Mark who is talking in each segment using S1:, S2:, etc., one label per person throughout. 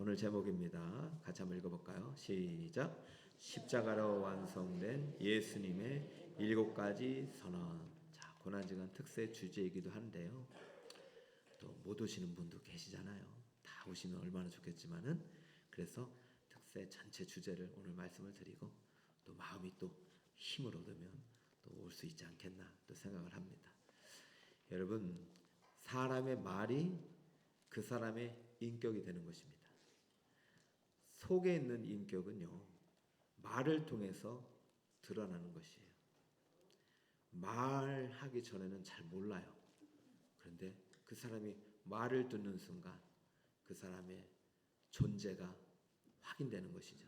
S1: 오늘 제목입니다. 같이 한번 읽어볼까요? 시작. 십자가로 완성된 예수님의 7가지 선언. 자, 고난지간 특세 주제이기도 한데요. 또 못 오시는 분도 계시잖아요. 다 오시면 얼마나 좋겠지만은, 그래서 특세 전체 주제를 오늘 말씀을 드리고, 또 마음이 또 힘을 얻으면 또 올 수 있지 않겠나 또 생각을 합니다. 여러분, 사람의 말이 그 사람의 인격이 되는 것입니다. 속에 있는 인격은요, 말을 통해서 드러나는 것이에요. 말하기 전에는 잘 몰라요. 그런데 그 사람이 말을 듣는 순간 그 사람의 존재가 확인되는 것이죠.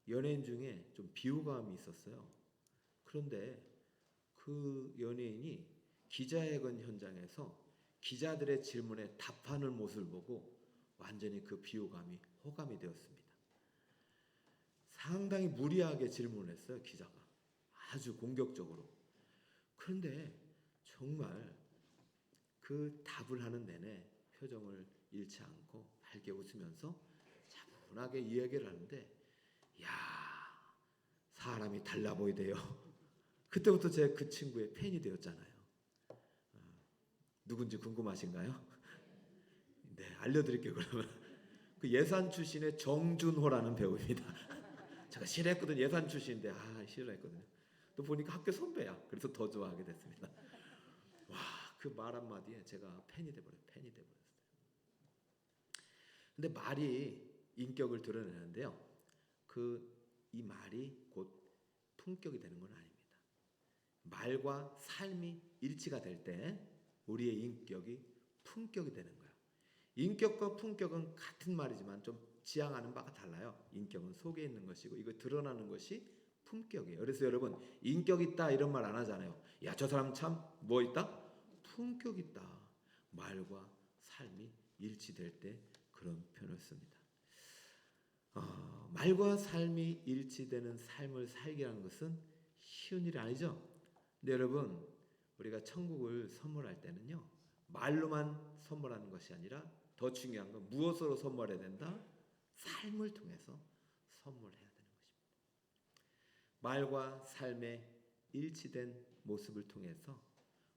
S1: 연예인 중에 좀 비호감이 있었어요. 그런데 그 연예인이 기자회견 현장에서 기자들의 질문에 답하는 모습을 보고 완전히 그 비호감이 호감이 되었습니다. 상당히 무리하게 질문을 했어요, 기자가. 아주 공격적으로. 그런데 정말 그 답을 하는 내내 표정을 잃지 않고 밝게 웃으면서 차분하게 이야기를 하는데, 야, 사람이 달라 보이대요. 그때부터 제가 그 친구의 팬이 되었잖아요. 누군지 궁금하신가요? 네, 알려드릴게요. 그러면 그 예산 출신의 정준호라는 배우입니다. 제가 싫어했거든요. 예산 출신인데 싫어했거든요. 또 보니까 학교 선배야. 그래서 더 좋아하게 됐습니다. 와, 그 말 한마디에 제가 팬이 돼버렸어요. 근데 말이 인격을 드러내는데요, 이 말이 곧 품격이 되는 건 아닙니다. 말과 삶이 일치가 될 때 우리의 인격이 품격이 되는 거예요. 인격과 품격은 같은 말이지만 좀 지향하는 바가 달라요. 인격은 속에 있는 것이고 이거 드러나는 것이 품격이에요. 그래서 여러분, 인격 있다 이런 말 안 하잖아요. 야, 저 사람 참 뭐 있다? 품격 있다. 말과 삶이 일치될 때 그런 표현을 씁니다. 말과 삶이 일치되는 삶을 살게 하는 것은 쉬운 일이 아니죠. 근데 여러분, 우리가 천국을 선물할 때는요, 말로만 선물하는 것이 아니라 더 중요한 건 무엇으로 선물해야 된다? 삶을 통해서 선물해야 되는 것입니다. 말과 삶의 일치된 모습을 통해서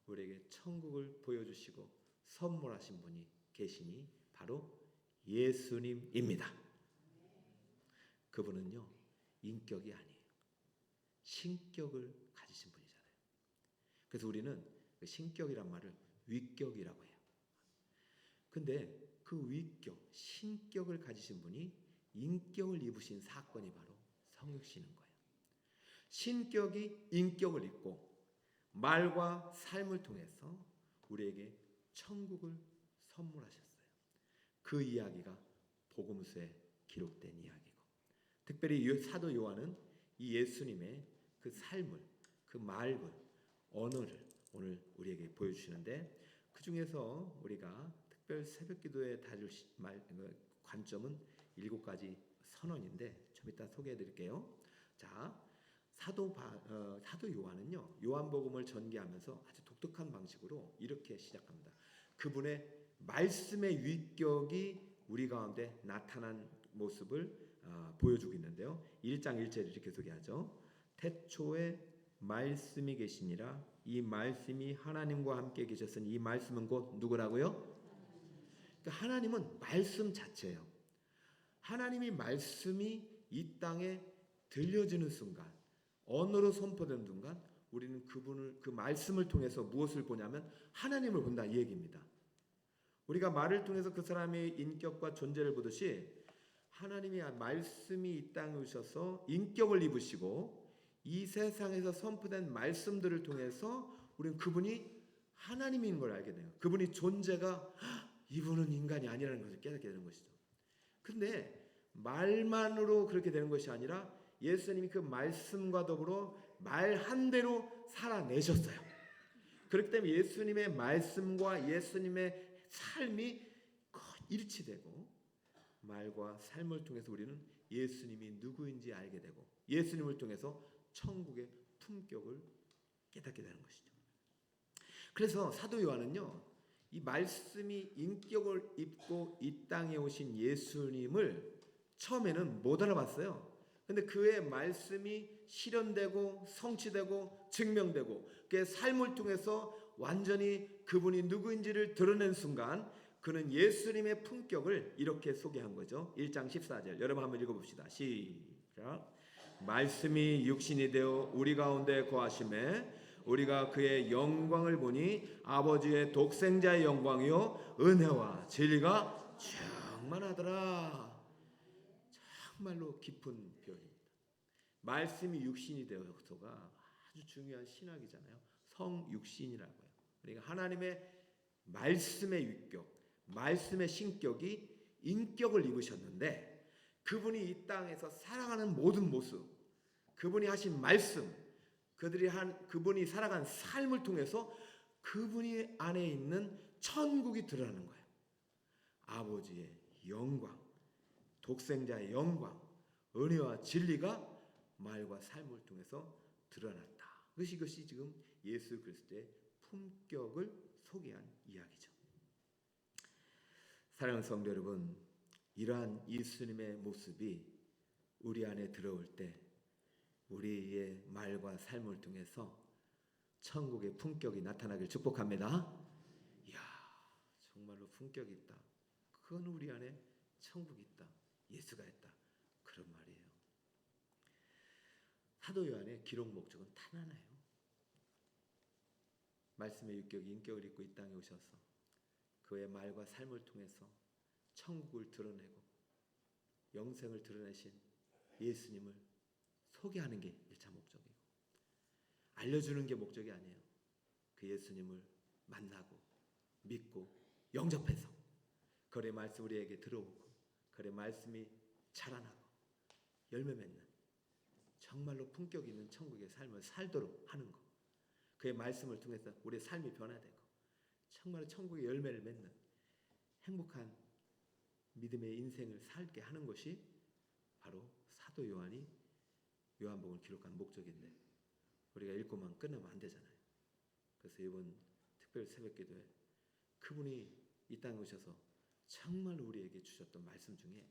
S1: 우리에게 천국을 보여주시고 선물하신 분이 계시니 바로 예수님입니다. 그분은요, 인격이 아니에요. 신격을 가지신 분이잖아요. 그래서 우리는 그 신격이란 말을 위격이라고 해요. 근데 그 위격, 신격을 가지신 분이 인격을 입으신 사건이 바로 성육신인 거예요. 신격이 인격을 입고 말과 삶을 통해서 우리에게 천국을 선물하셨어요. 그 이야기가 복음서에 기록된 이야기고, 특별히 사도 요한은 이 예수님의 그 삶을, 그 말을, 언어를 오늘 우리에게 보여주시는데, 그 중에서 우리가 특별 새벽기도에 다룰 관점은 7가지 선언인데 좀 이따 소개해드릴게요. 자, 사도 요한은요, 요한복음을 전개하면서 아주 독특한 방식으로 이렇게 시작합니다. 그분의 말씀의 위격이 우리 가운데 나타난 모습을 보여주고 있는데요. 1장 1절을 이렇게 소개하죠. 태초에 말씀이 계시니라. 이 말씀이 하나님과 함께 계셨으니, 이 말씀은 곧 누구라고요? 그러니까 하나님은 말씀 자체예요. 하나님이 말씀이 이 땅에 들려지는 순간, 언어로 선포되는 순간 우리는 그 말씀을 통해서 무엇을 보냐면 하나님을 본다 이 얘기입니다. 우리가 말을 통해서 그 사람의 인격과 존재를 보듯이 하나님이 말씀이 이 땅에 오셔서 인격을 입으시고 이 세상에서 선포된 말씀들을 통해서 우리는 그분이 하나님인 걸 알게 돼요. 그분이 존재가 이분은 인간이 아니라는 것을 깨닫게 되는 것이죠. 근데 말만으로 그렇게 되는 것이 아니라 예수님이 그 말씀과 더불어 말한 대로 살아내셨어요. 그렇기 때문에 예수님의 말씀과 예수님의 삶이 일치되고 말과 삶을 통해서 우리는 예수님이 누구인지 알게 되고 예수님을 통해서 천국의 품격을 깨닫게 되는 것이죠. 그래서 사도 요한은요, 이 말씀이 인격을 입고 이 땅에 오신 예수님을 처음에는 못 알아봤어요. 근데 그의 말씀이 실현되고 성취되고 증명되고 그의 삶을 통해서 완전히 그분이 누구인지를 드러낸 순간 그는 예수님의 품격을 이렇게 소개한 거죠. 1장 14절 여러분 한번 읽어봅시다. 시작. 말씀이 육신이 되어 우리 가운데 거하심에 우리가 그의 영광을 보니 아버지의 독생자의 영광이요 은혜와 진리가 충만하더라. 정말로 깊은 표현입니다. 말씀이 육신이 되어서가 아주 중요한 신학이잖아요. 성육신이라고 해요. 그러니까 하나님의 말씀의 위격, 말씀의 신격이 인격을 입으셨는데 그분이 이 땅에서 살아가는 모든 모습, 그분이 하신 말씀, 그분이 살아간 삶을 통해서 그분이 안에 있는 천국이 드러나는 거예요. 아버지의 영광, 독생자의 영광, 은혜와 진리가 말과 삶을 통해서 드러났다. 이것이 지금 예수 그리스도의 품격을 소개한 이야기죠. 사랑하는 성도 여러분, 이러한 예수님의 모습이 우리 안에 들어올 때 우리의 말과 삶을 통해서 천국의 품격이 나타나길 축복합니다. 이야, 정말로 품격이 있다. 그건 우리 안에 천국이 있다. 예수가 있다. 그런 말이에요. 사도 요한의 기록 목적은 단 하나예요. 말씀의 유격이 인격을 입고 이 땅에 오셔서 그의 말과 삶을 통해서 천국을 드러내고 영생을 드러내신 예수님을 소개하는 게 1차 목적이고 알려주는 게 목적이 아니에요. 그 예수님을 만나고 믿고 영접해서 그의 말씀 우리에게 들어오고 그의 말씀이 자라나고 열매 맺는 정말로 품격 있는 천국의 삶을 살도록 하는 것. 그의 말씀을 통해서 우리의 삶이 변화되고 정말 천국의 열매를 맺는 행복한 믿음의 인생을 살게 하는 것이 바로 사도 요한이 요한복음을 기록한 목적인데 우리가 읽고만 끝나면 안 되잖아요. 그래서 이번 특별 새벽기도에 그분이 이 땅에 오셔서 정말 우리에게 주셨던 말씀 중에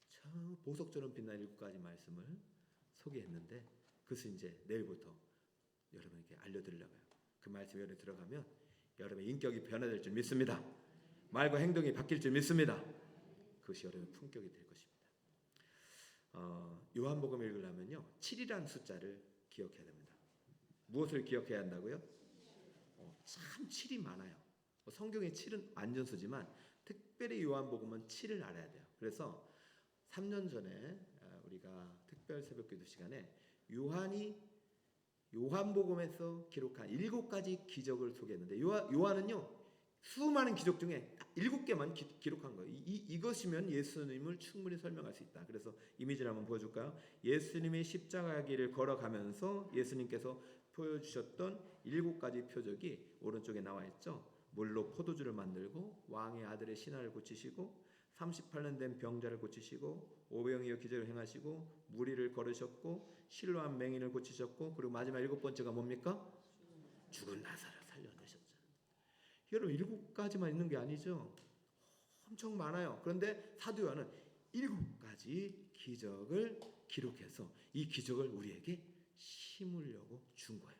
S1: 저 보석처럼 빛나는 7가지 말씀을 소개했는데 그것을 이제 내일부터 여러분에게 알려드리려고요. 그 말씀 여러분이 들어가면 여러분의 인격이 변화될 줄 믿습니다. 말과 행동이 바뀔 줄 믿습니다. 그것이 여러분의 품격이 될 것입니다. 요한복음 읽으려면요 7이라는 숫자를 기억해야 됩니다. 무엇을 기억해야 한다고요? 참 7이 많아요. 성경에 7은 안전수지만 특별히 요한복음은 7을 알아야 돼요. 그래서 3년 전에 우리가 특별 새벽기도 시간에 요한복음에서 기록한 7가지 기적을 소개했는데 요한은요 수많은 기적 중에 7개만 기록한 거예요. 이것이면 예수님을 충분히 설명할 수 있다. 그래서 이미지를 한번 보여줄까요? 예수님이 십자가 길을 걸어가면서 예수님께서 보여주셨던 7가지 표적이 오른쪽에 나와 있죠. 물로 포도주를 만들고 왕의 아들의 신하를 고치시고 38년 된 병자를 고치시고 오병이어 기적을 행하시고 무리를 걸으셨고 실로암 맹인을 고치셨고 그리고 마지막 7번째가 뭡니까? 죽은 나사를 살려내셨죠. 여러분 7가지만 있는 게 아니죠. 엄청 많아요. 그런데 사도 요한은 7가지 기적을 기록해서 이 기적을 우리에게 심으려고 준 거예요.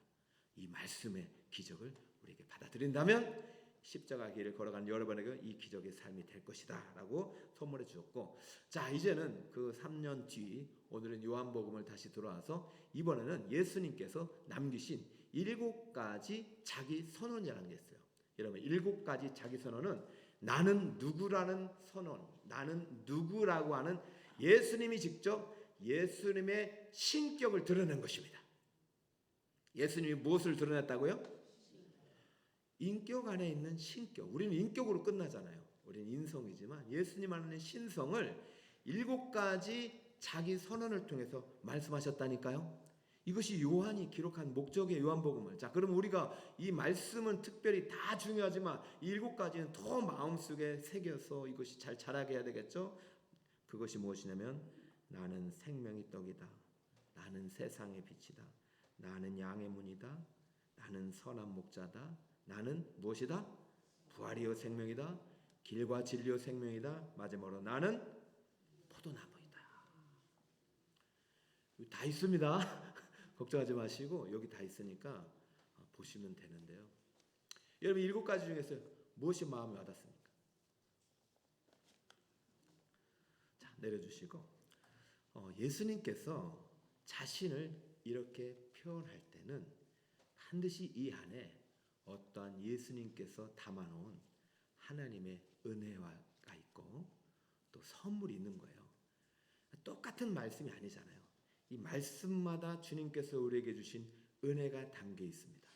S1: 이 말씀의 기적을 우리에게 받아들인다면 십자가 길을 걸어가는 여러분에게 이 기적의 삶이 될 것이다 라고 선물해 주셨고, 자 이제는 그 3년 뒤 오늘은 요한복음을 다시 돌아와서 이번에는 예수님께서 남기신 7가지 자기 선언이라는 게 있어요. 여러분 7가지 자기 선언은 나는 누구라는 선언, 나는 누구라고 하는 예수님이 직접 예수님의 신격을 드러낸 것입니다. 예수님이 무엇을 드러냈다고요? 인격 안에 있는 신격. 우리는 인격으로 끝나잖아요. 우리는 인성이지만 예수님 안에 신성을 7가지 자기 선언을 통해서 말씀하셨다니까요. 이것이 요한이 기록한 목적의 요한복음을. 자, 그럼 우리가 이 말씀은 특별히 다 중요하지만 이 7가지는 더 마음속에 새겨서 이것이 잘 자라게 해야 되겠죠. 그것이 무엇이냐면 나는 생명의 떡이다. 나는 세상의 빛이다. 나는 양의 문이다. 나는 선한 목자다. 나는 무엇이다? 부활이요 생명이다. 길과 진리요 생명이다. 마지막으로 나는 포도나무이다. 다 있습니다. 걱정하지 마시고 여기 다 있으니까 보시면 되는데요. 여러분 7가지 중에서 무엇이 마음에 와닿습니까? 자, 내려주시고 예수님께서 자신을 이렇게 표현할 때는 반드시 이 안에 어떠한 예수님께서 담아놓은 하나님의 은혜가 있고 또 선물이 있는 거예요. 똑같은 말씀이 아니잖아요. 이 말씀마다 주님께서 우리에게 주신 은혜가 담겨 있습니다.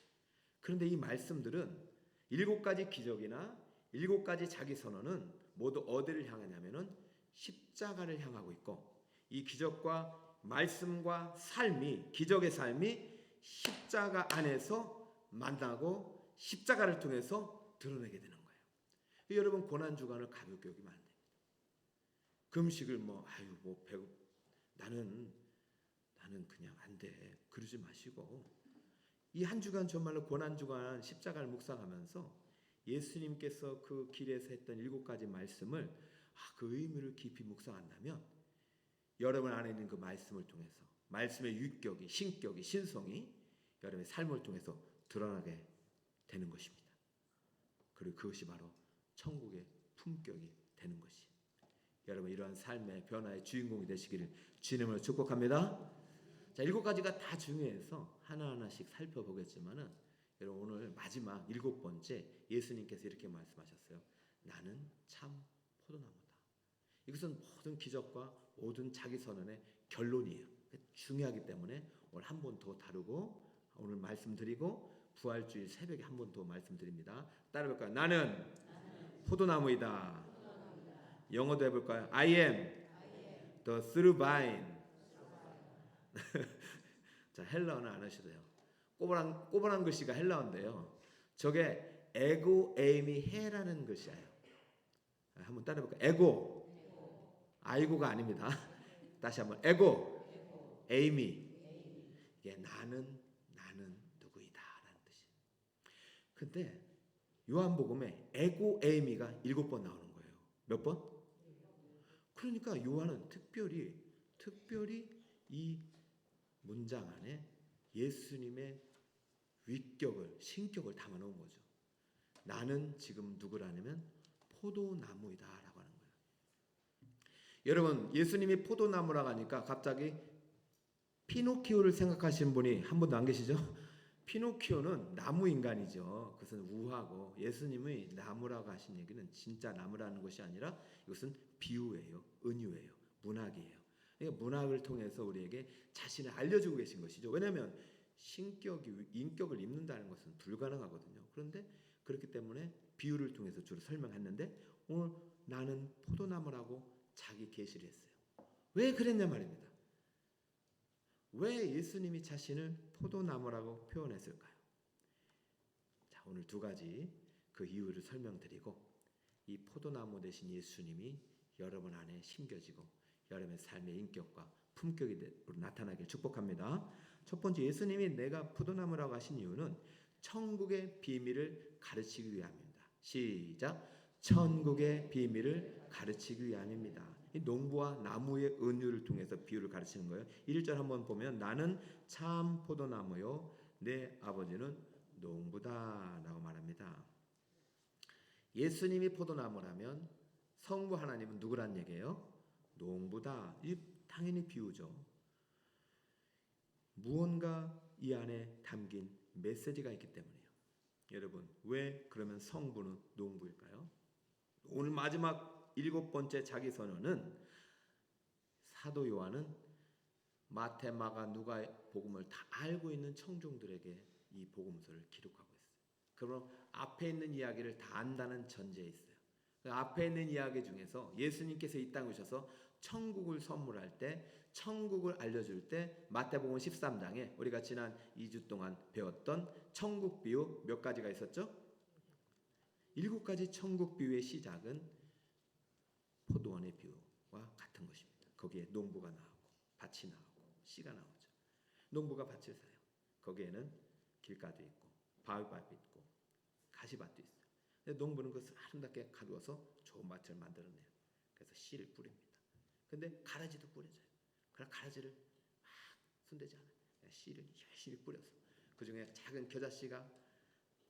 S1: 그런데 이 말씀들은 7가지 기적이나 7가지 자기 선언은 모두 어디를 향하냐면은 십자가를 향하고 있고 이 기적과 말씀과 삶이 기적의 삶이 십자가 안에서 만나고 십자가를 통해서 드러내게 되는 거예요. 여러분 고난 주간을 가볍게 여기면 안 됩니다. 금식을 나는 그냥 안 돼. 그러지 마시고 이 한 주간 정말로 고난 주간 십자가를 묵상하면서 예수님께서 그 길에서 했던 7가지 말씀을 그 의미를 깊이 묵상한다면 여러분 안에 있는 그 말씀을 통해서 말씀의 유격이 신격이 신성이 여러분의 삶을 통해서 드러나게 되는 것입니다. 그리고 그것이 바로 천국의 품격이 되는 것이 여러분 이러한 삶의 변화의 주인공이 되시기를 주님으로 축복합니다. 자, 7가지가 다 중요해서 하나하나씩 살펴보겠지만은 여러분 오늘 마지막 7번째 예수님께서 이렇게 말씀하셨어요. 나는 참 포도나무다. 이것은 모든 기적과 모든 자기 선언의 결론이에요. 중요하기 때문에 오늘 한 번 더 다루고 오늘 말씀드리고 부활주일 새벽에 한 번 더 말씀드립니다. 따라해볼까요? 나는 포도나무이다. 영어도 해볼까요? I am the true vine. 자, 헬라어는 안 하셔도 돼요. 꼬부랑 글씨가 헬라어인데요. 저게 에고 에이미 해라는 글씨예요. 한번 따라해볼까요? 에고, 아이고가 아닙니다. 다시 한번 에고, 에이미. 이게 나는 누구이다라는 뜻이에요. 근데 요한복음에 에고 에이미가 7번 나오는 거예요. 몇 번? 그러니까 요한은 특별히 이 문장 안에 예수님의 위격을 신격을 담아놓은 거죠. 나는 지금 누구라냐면 포도나무이다라고 하는 거예요. 여러분 예수님이 포도나무라고 하니까 갑자기 피노키오를 생각하시는 분이 한 분도 안 계시죠? 피노키오는 나무 인간이죠. 그것은 우화고 예수님의 나무라고 하신 얘기는 진짜 나무라는 것이 아니라 이것은 비유예요. 은유예요. 문학이에요. 그러니까 문학을 통해서 우리에게 자신을 알려주고 계신 것이죠. 왜냐하면 인격을 입는다는 것은 불가능하거든요. 그런데 그렇기 때문에 비유를 통해서 주로 설명했는데 오늘 나는 포도나무라고 자기 계시를 했어요. 왜 그랬냐 말입니다. 왜 예수님이 자신을 포도나무라고 표현했을까요? 자, 오늘 2가지 그 이유를 설명드리고 이 포도나무 되신 예수님이 여러분 안에 심겨지고 여러분의 삶의 인격과 품격이 나타나길 축복합니다. 첫 번째 예수님이 내가 포도나무라고 하신 이유는 천국의 비밀을 가르치기 위함입니다. 시작. 천국의 비밀을 가르치기 위함입니다. 이 농부와 나무의 은유를 통해서 비유를 가르치는 거예요. 1절 한번 보면 나는 참 포도나무요 내 아버지는 농부다 라고 말합니다. 예수님이 포도나무라면 성부 하나님은 누구란 얘기예요? 농부다. 이 당연히 비유죠. 무언가 이 안에 담긴 메시지가 있기 때문이에요. 여러분 왜 그러면 성부는 농부일까요? 오늘 마지막 7번째 자기 선언은 사도 요한은 마태, 마가, 누가 복음을 다 알고 있는 청중들에게 이 복음서를 기록하고 있어요. 그러면 앞에 있는 이야기를 다 안다는 전제에 있어요. 그 앞에 있는 이야기 중에서 예수님께서 이 땅에 오셔서 천국을 선물할 때 천국을 알려줄 때 마태복음 13장에 우리가 지난 2주 동안 배웠던 천국 비유 몇 가지가 있었죠? 7가지 천국 비유의 시작은 포도원의 비유와 같은 것입니다. 거기에 농부가 나오고 밭이 나오고 씨가 나오죠. 농부가 밭을 사요. 거기에는 길가도 있고 바위밭도 있고 가시밭도 있어요. 농부는 그것을 아름답게 가두어서 좋은 밭을 만들어내요. 그래서 씨를 뿌립니다. 근데 가라지도 뿌려져요. 그러나 가라지를 막 손대지 않아요. 씨를 열심히 뿌려서 그 중에 작은 겨자씨가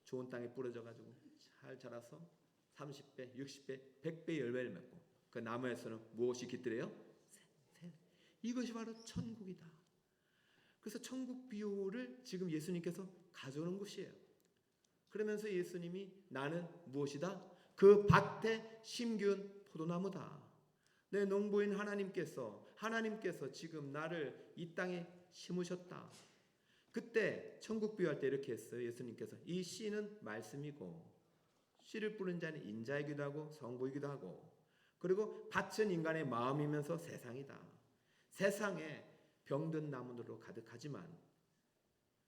S1: 좋은 땅에 뿌려져가지고 잘 자라서 30배, 60배, 100배 열매를 맺고 그 나무에서는 무엇이 깃들어요? 새. 이것이 바로 천국이다. 그래서 천국 비유를 지금 예수님께서 가져오는 것이에요. 그러면서 예수님이 나는 무엇이다? 그 밭에 심기운 포도나무다. 내 농부인 하나님께서 지금 나를 이 땅에 심으셨다. 그때 천국 비유할 때 이렇게 했어요. 예수님께서 이 씨는 말씀이고 씨를 뿌린 자는 인자이기도 하고 성부이기도 하고 그리고 밭은 인간의 마음이면서 세상이다. 세상에 병든 나무로 가득하지만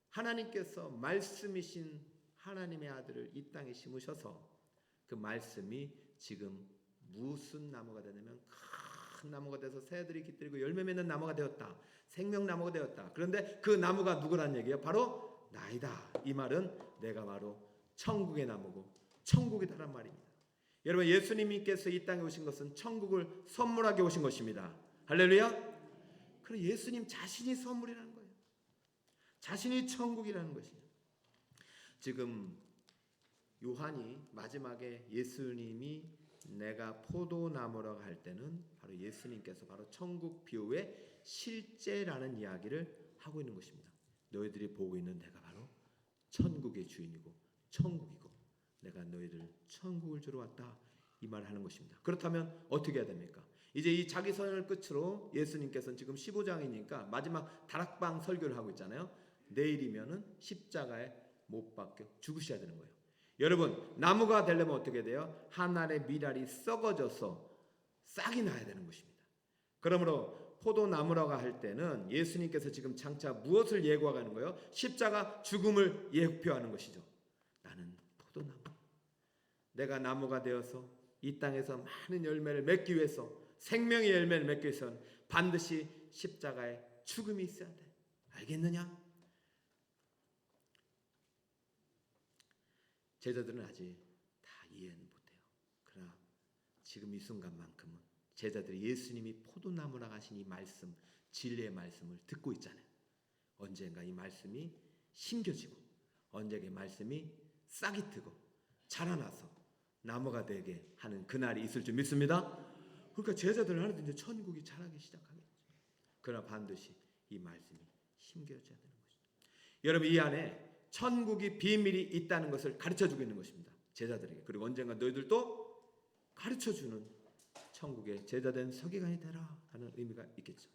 S1: 하나님께서 말씀이신 하나님의 아들을 이 땅에 심으셔서 그 말씀이 지금 무슨 나무가 되냐면 큰 나무가 돼서 새들이 깃들고 열매 맺는 나무가 되었다. 생명나무가 되었다. 그런데 그 나무가 누구란 얘기예요? 바로 나이다. 이 말은 내가 바로 천국의 나무고 천국이다란 말입니다. 여러분 예수님께서 이 땅에 오신 것은 천국을 선물하게 오신 것입니다. 할렐루야. 그럼 예수님 자신이 선물이라는 거예요. 자신이 천국이라는 것이에요. 지금 요한이 마지막에 예수님이 내가 포도나무라고 할 때는 바로 예수님께서 바로 천국 비유의 실제라는 이야기를 하고 있는 것입니다. 너희들이 보고 있는 내가 바로 천국의 주인이고 천국이고 내가 너희들 천국을 주러 왔다. 이 말을 하는 것입니다. 그렇다면 어떻게 해야 됩니까? 이제 이 자기 선언을 끝으로 예수님께서는 지금 15장이니까 마지막 다락방 설교를 하고 있잖아요. 내일이면은 십자가에 못 박혀 죽으셔야 되는 거예요. 여러분 나무가 되려면 어떻게 돼요? 한 알의 밀알이 썩어져서 싹이 나야 되는 것입니다. 그러므로 포도나무라고 할 때는 예수님께서 지금 장차 무엇을 예고하고 하는 거예요? 십자가 죽음을 예표하는 것이죠. 나는 포도나무. 내가 나무가 되어서 이 땅에서 많은 열매를 맺기 위해서 생명의 열매를 맺기 위해서는 반드시 십자가에 죽음이 있어야 돼. 알겠느냐? 제자들은 아직 다 이해는 못해요. 그러나 지금 이 순간만큼은 제자들이 예수님이 포도나무라고 하신 이 말씀, 진리의 말씀을 듣고 있잖아요. 언젠가 이 말씀이 심겨지고 언젠가 이 말씀이 싹이 트고 자라나서 나무가 되게 하는 그날이 있을 줄 믿습니다. 그러니까 제자들은 하나도 이제 천국이 자라기 시작하겠죠. 그러나 반드시 이 말씀이 심겨져야 되는 것이죠. 여러분 이 안에 천국이 비밀이 있다는 것을 가르쳐주고 있는 것입니다. 제자들에게. 그리고 언젠가 너희들도 가르쳐주는 천국의 제자된 서기관이 되라 하는 의미가 있겠죠.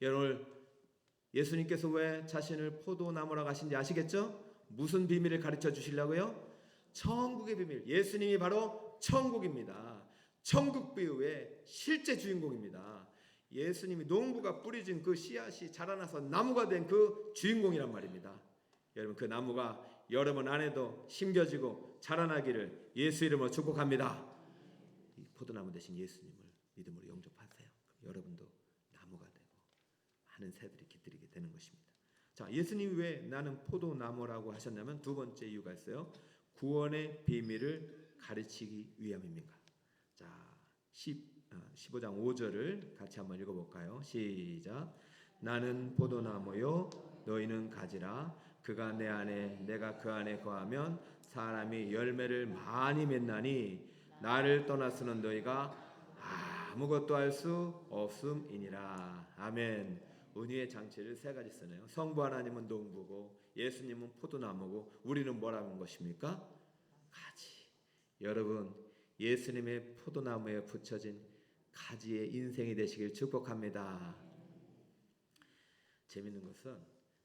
S1: 여러분 예수님께서 왜 자신을 포도나무라고 하신지 아시겠죠? 무슨 비밀을 가르쳐 주시려고요? 천국의 비밀. 예수님이 바로 천국입니다. 천국 비유의 실제 주인공입니다. 예수님이 농부가 뿌려진 그 씨앗이 자라나서 나무가 된 그 주인공이란 말입니다. 여러분 그 나무가 여러분 안에도 심겨지고 자라나기를 예수 이름으로 축복합니다. 이 포도나무 대신 예수님을 믿음으로 영접하세요. 그럼 여러분도 나무가 되고 많은 새들이 깃들이게 되는 것입니다. 자, 예수님이 왜 나는 포도나무라고 하셨냐면 두 번째 이유가 있어요. 구원의 비밀을 가르치기 위함입니다. 자, 15장 5절을 같이 한번 읽어볼까요? 시작. 나는 포도나무요 너희는 가지라. 그가 내 안에 내가 그 안에 거하면 사람이 열매를 많이 맺나니 나를 떠나서는 너희가 아무것도 할 수 없음이니라. 아멘. 은혜의 장치를 세 가지 쓰네요. 성부 하나님은 농부고 예수님은 포도나무고 우리는 뭐라는 것입니까? 가지. 여러분 예수님의 포도나무에 붙여진 가지의 인생이 되시길 축복합니다. 재밌는 것은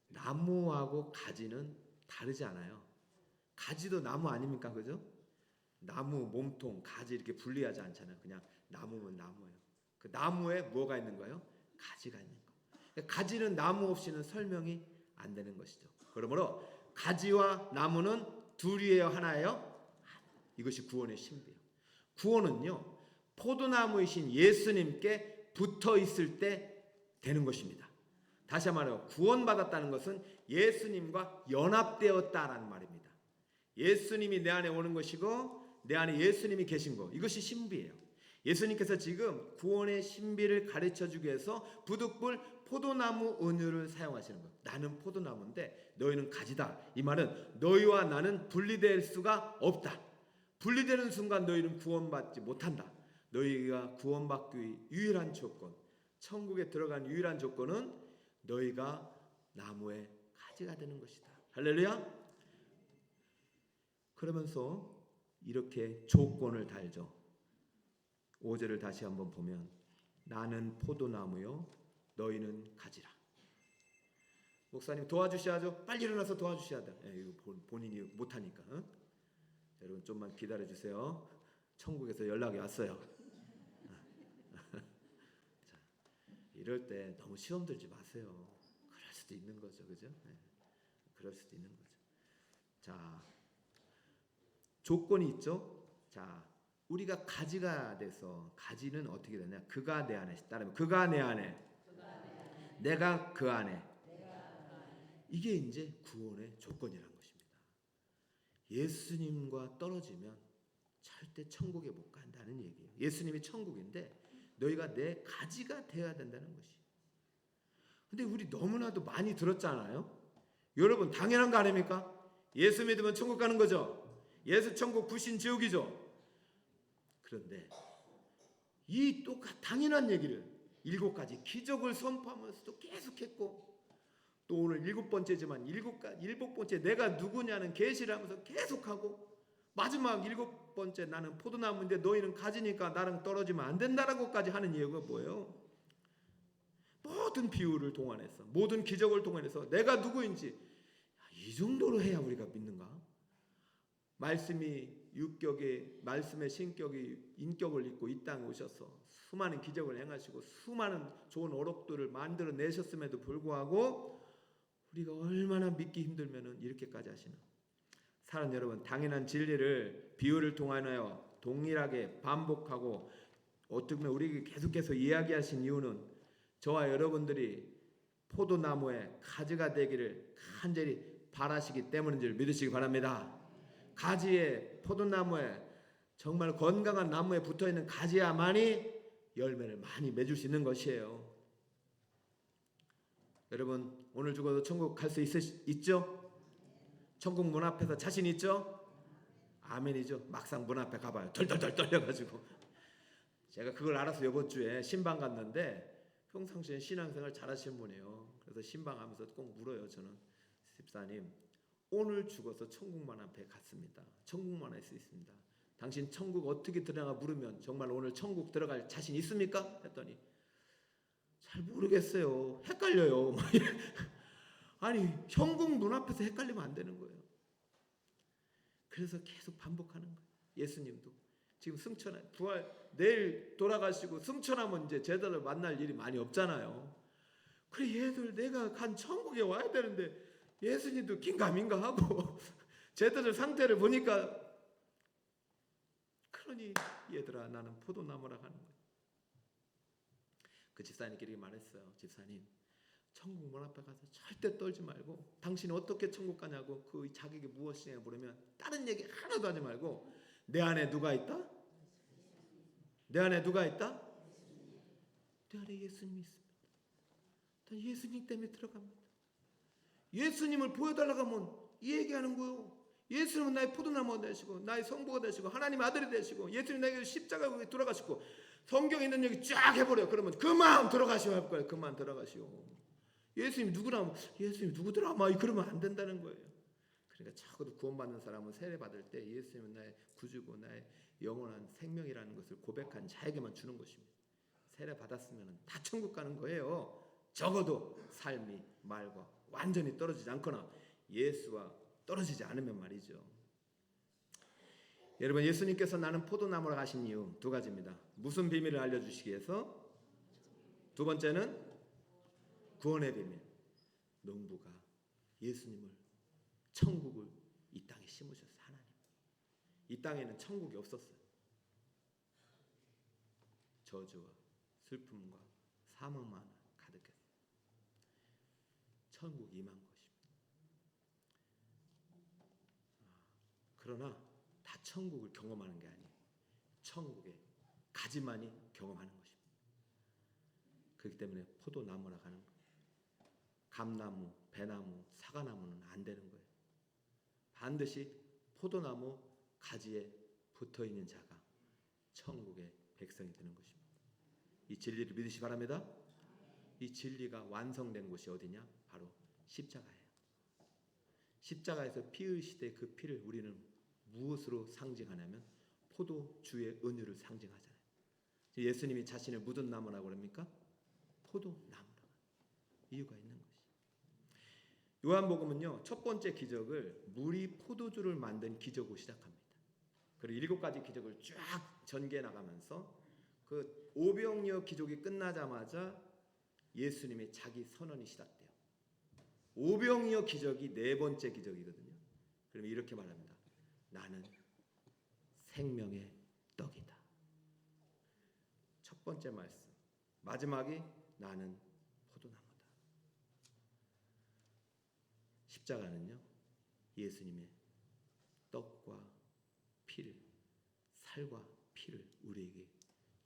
S1: 나무하고 가지는 다르지 않아요. 가지도 나무 아닙니까? 그죠? 나무, 몸통, 가지 이렇게 분리하지 않잖아요. 그냥 나무면 나무예요. 그 나무에 뭐가 있는 거예요? 가지가 있는 거. 가지는 나무 없이는 설명이 안 되는 것이죠. 그러므로 가지와 나무는 둘이에요? 하나예요? 이것이 구원의 신비예요. 구원은요. 포도나무이신 예수님께 붙어 있을 때 되는 것입니다. 다시 말해요. 구원받았다는 것은 예수님과 연합되었다라는 말입니다. 예수님이 내 안에 오는 것이고 내 안에 예수님이 계신 거, 이것이 신비예요. 예수님께서 지금 구원의 신비를 가르쳐주기 위해서 부득불 포도나무 은유를 사용하시는 거예요. 나는 포도나무인데 너희는 가지다. 이 말은 너희와 나는 분리될 수가 없다. 분리되는 순간 너희는 구원받지 못한다. 너희가 구원받기 유일한 조건, 천국에 들어간 유일한 조건은 너희가 나무의 가지가 되는 것이다. 할렐루야. 그러면서 이렇게 조건을 달죠. 5절을 다시 한번 보면 나는 포도나무요 너희는 가지라. 목사님 도와주셔야죠. 빨리 일어나서 도와주셔야 돼. 이거 본인이 못하니까. 여러분 좀만 기다려 주세요. 천국에서 연락이 왔어요. 자, 이럴 때 너무 시험 들지 마세요. 그럴 수도 있는 거죠, 그죠? 그럴 수도 있는 거죠. 자, 조건이 있죠. 자, 우리가 가지가 돼서, 가지는 어떻게 되냐? 그가 내 안에 따르면 그가 내 안에, 내가 그 안에. 이게 이제 구원의 조건이라는 것입니다. 예수님과 떨어지면 절대 천국에 못 간다는 얘기예요. 예수님이 천국인데 너희가 내 가지가 되어야 된다는 것이. 근데 우리 너무나도 많이 들었잖아요. 여러분 당연한 거 아닙니까? 예수 믿으면 천국 가는 거죠. 예수 천국, 불신 지옥이죠. 그런데 이 똑같 당연한 얘기를 7가지 기적을 선포하면서도 계속했고, 또 오늘 7번째지만 7번째 내가 누구냐는 계시를 하면서 계속하고, 마지막 7번째 나는 포도나무인데 너희는 가지니까 나랑 떨어지면 안 된다라고까지 하는 이유가 뭐예요? 모든 비유를 동원해서, 모든 기적을 동원해서 내가 누구인지 이 정도로 해야 우리가 믿는가? 말씀이 유격의, 말씀의 신격이 인격을 입고 이 땅에 오셔서 수많은 기적을 행하시고 수많은 좋은 어록들을 만들어내셨음에도 불구하고 우리가 얼마나 믿기 힘들면은 이렇게까지 하시나. 사랑 여러분, 당연한 진리를 비유를 통하여 동일하게 반복하고 어떻게 보면 우리에게 계속해서 이야기하신 이유는 저와 여러분들이 포도나무의 가지가 되기를 간절히 바라시기 때문인 줄 믿으시기 바랍니다. 가지에, 포도나무에, 정말 건강한 나무에 붙어있는 가지야만이 열매를 많이 맺을 수 있는 것이에요. 여러분 오늘 죽어도 천국 갈 수 있죠? 천국 문 앞에서 자신 있죠? 아멘이죠. 막상 문 앞에 가봐요. 덜덜덜 떨려가지고. 제가 그걸 알아서 이번 주에 신방 갔는데, 평상시에 신앙생활 잘하시는 분이에요. 그래서 신방하면서 꼭 물어요. 저는 집사님 오늘 죽어서 천국만 앞에 갔습니다. 천국만 할 수 있습니다. 당신 천국 어떻게 들어가 물으면 정말 오늘 천국 들어갈 자신 있습니까? 했더니 잘 모르겠어요. 헷갈려요. 아니 천국 문 앞에서 헷갈리면 안 되는 거예요. 그래서 계속 반복하는 거예요. 예수님도 지금 승천하 부활 내일 돌아가시고 승천하면 이제 제자들 만날 일이 많이 없잖아요. 그래 얘들 내가 간 천국에 와야 되는데 예수님도 긴가민가 하고 제자들 상태를 보니까, 그러니 얘들아 나는 포도나무라 하는 거예요. 그 집사님끼리 말했어요. 집사님 천국 문 앞에 가서 절대 떨지 말고, 당신이 어떻게 천국 가냐고 그 자격이 무엇이냐 물으면 다른 얘기 하나도 하지 말고 내 안에 누가 있다? 내 안에 누가 있다? 내 안에 예수님이 있습니다. 난 예수님 때문에 들어갑니다. 예수님을 보여달라고 하면 이 얘기하는 거예요. 예수님은 나의 포도나무가 되시고 나의 성부가 되시고 하나님의 아들이 되시고 예수님 나에게 십자가에 돌아가시고 성경에 있는 얘기 쫙 해버려요. 그러면 그만 들어가시오 할 거예요. 그만 들어가시오. 예수님 누구라? 예수님 누구더라? 막 그러면 안 된다는 거예요. 그러니까 적어도 구원받는 사람은 세례 받을 때 예수님은 나의 구주고 나의 영원한 생명이라는 것을 고백한 자에게만 주는 것입니다. 세례 받았으면 다 천국 가는 거예요. 적어도 삶이 말과 완전히 떨어지지 않거나 예수와 떨어지지 않으면 말이죠. 여러분 예수님께서 나는 포도나무라 하신 이유 2가지입니다. 무슨 비밀을 알려주시기 위해서? 2번째는 구원의 비밀. 농부가 예수님을, 천국을 이 땅에 심으셨어요. 하나님. 이 땅에는 천국이 없었어요. 저주와 슬픔과 사망만 가득했어요. 천국이 임한 것입니다. 그러나 다 천국을 경험하는 게 아니에요. 천국의 가지만이 경험하는 것입니다. 그렇기 때문에 포도나무라 하는 거예요. 감나무, 배나무, 사과나무는 안 되는 거예요. 반드시 포도나무 가지에 붙어있는 자가 천국의 백성이 되는 것입니다. 이 진리를 믿으시 바랍니다. 이 진리가 완성된 곳이 어디냐? 바로 십자가예요. 십자가에서 피 흘리시되 그 피를 우리는 무엇으로 상징하냐면 포도주의 은유를 상징하잖아요. 예수님이 자신을 묻은 나무라고 그럽니까? 포도나무라고 이유가 있는 것이. 요한복음은요, 첫 번째 기적을 물이 포도주를 만든 기적으로 시작합니다. 그리고 7가지 기적을 쫙 전개해 나가면서 그 오병이어 기적이 끝나자마자 예수님의 자기 선언이 시작돼요. 오병이어 기적이 4번째 기적이거든요. 그러면 이렇게 말합니다. 나는 생명의 떡이다. 첫 번째 말씀. 마지막이 나는 포도나무다. 십자가는요, 예수님의 떡과 피를, 살과 피를 우리에게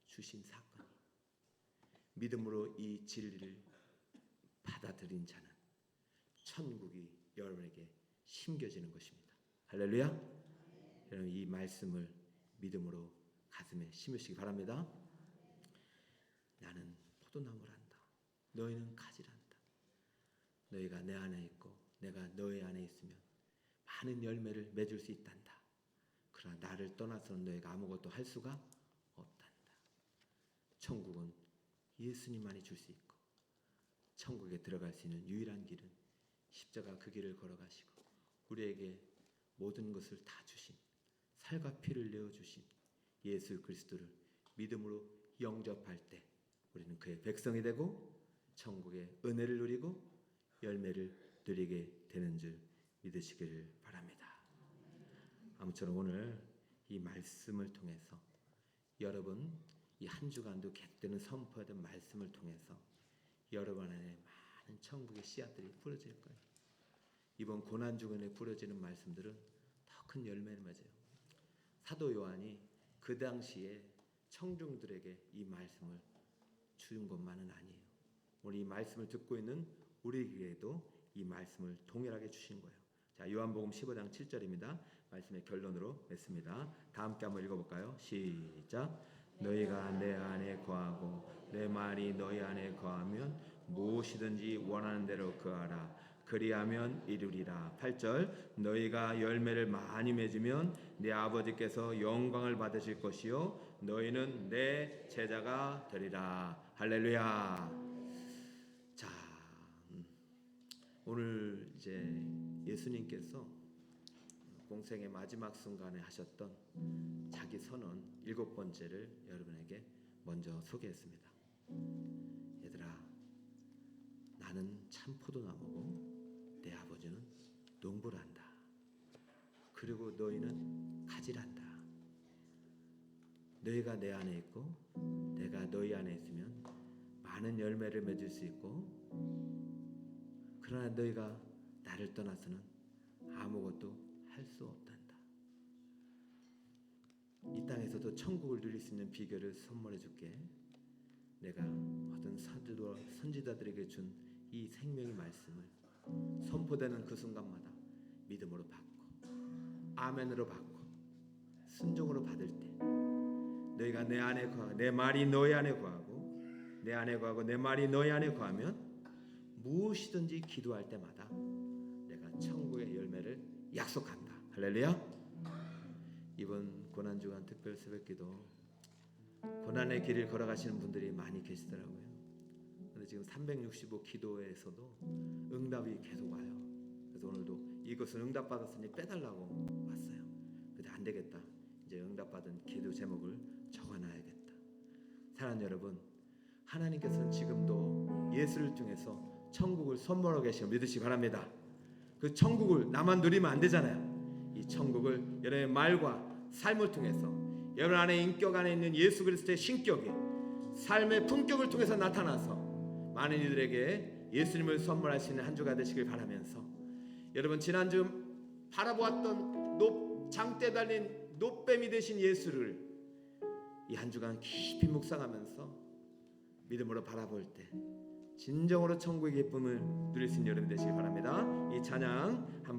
S1: 주신 사건이, 믿음으로 이 진리를 받아들인 자는 천국이 여러분에게 심겨지는 것입니다. 할렐루야. 여러분 이 말씀을 믿음으로 가슴에 심으시기 바랍니다. 나는 포도나무란다. 너희는 가지란다. 너희가 내 안에 있고 내가 너희 안에 있으면 많은 열매를 맺을 수 있단다. 그러나 나를 떠나서는 너희가 아무것도 할 수가 없단다. 천국은 예수님만이 줄 수 있고 천국에 들어갈 수 있는 유일한 길은 십자가 그 길을 걸어가시고 우리에게 모든 것을 다 주신, 살과 피를 내어주신 예수 그리스도를 믿음으로 영접할 때 우리는 그의 백성이 되고 천국의 은혜를 누리고 열매를 누리게 되는 줄 믿으시기를 바랍니다. 아무쪼록 오늘 이 말씀을 통해서 여러분 이 한 주간도 계속되는 선포하던 말씀을 통해서 여러분 안에 많은 천국의 씨앗들이 뿌려질 거예요. 이번 고난 주간에 뿌려지는 말씀들은 더 큰 열매를 맺어요. 사도 요한이 그 당시에 청중들에게 이 말씀을 준 것만은 아니에요. 오늘 이 말씀을 듣고 있는 우리에게도 이 말씀을 동일하게 주신 거예요. 자, 요한복음 15장 7절입니다. 말씀의 결론으로 맺습니다. 다 함께 한번 읽어볼까요? 시작. 너희가 내 안에 거하고 내 말이 너희 안에 거하면 무엇이든지 원하는 대로 구하라. 그리하면 이루리라. 8절. 너희가 열매를 많이 맺으면 내 아버지께서 영광을 받으실 것이요 너희는 내 제자가 되리라. 할렐루야. 자, 오늘 이제 예수님께서 공생의 마지막 순간에 하셨던 자기 선언 7번째를 여러분에게 먼저 소개했습니다. 얘들아, 나는 참 포도나무고 내 아버지는 농부란다. 그리고 너희는 가지란다. 너희가 내 안에 있고 내가 너희 안에 있으면 많은 열매를 맺을 수 있고 그러나 너희가 나를 떠나서는 아무것도 할 수 없단다. 이 땅에서도 천국을 누릴 수 있는 비결을 선물해 줄게. 내가 어떤 선지자들에게 준 이 생명의 말씀을 선포되는 그 순간마다 믿음으로 받고 아멘으로 받고 순종으로 받을 때 너희가 내 안에 거하고 내 말이 너희 안에 거하고 내 안에 거하고 내 말이 너희 안에 거하면 무엇이든지 기도할 때마다 내가 천국의 열매를 약속한다. 할렐루야. 이번 고난주간 특별 새벽기도 고난의 길을 걸어가시는 분들이 많이 계시더라고요. 근데 지금 365 기도에서도 응답이 계속 와요. 그래서 오늘도 이것은 응답받았으니 빼달라고 왔어요. 근데 안 되겠다. 이제 응답받은 기도 제목을 적어놔야겠다. 사랑하는 여러분, 하나님께서는 지금도 예수를 통해서 천국을 선물하고 계시고 믿으시기 바랍니다. 그 천국을 나만 누리면 안 되잖아요. 이 천국을 여러분의 말과 삶을 통해서 여러분 안에 인격 안에 있는 예수 그리스도의 신격이 삶의 품격을 통해서 나타나서 많은 이들에게 예수님을 선물할 수 있는 한 주가 되시길 바라면서 여러분 지난주 바라보았던 장대 달린 노뱀이 되신 예수를 이 한 주간 깊이 묵상하면서 믿음으로 바라볼 때 진정으로 천국의 기쁨을 누릴 수 있는 여러분 되시기 바랍니다. 이 찬양 한번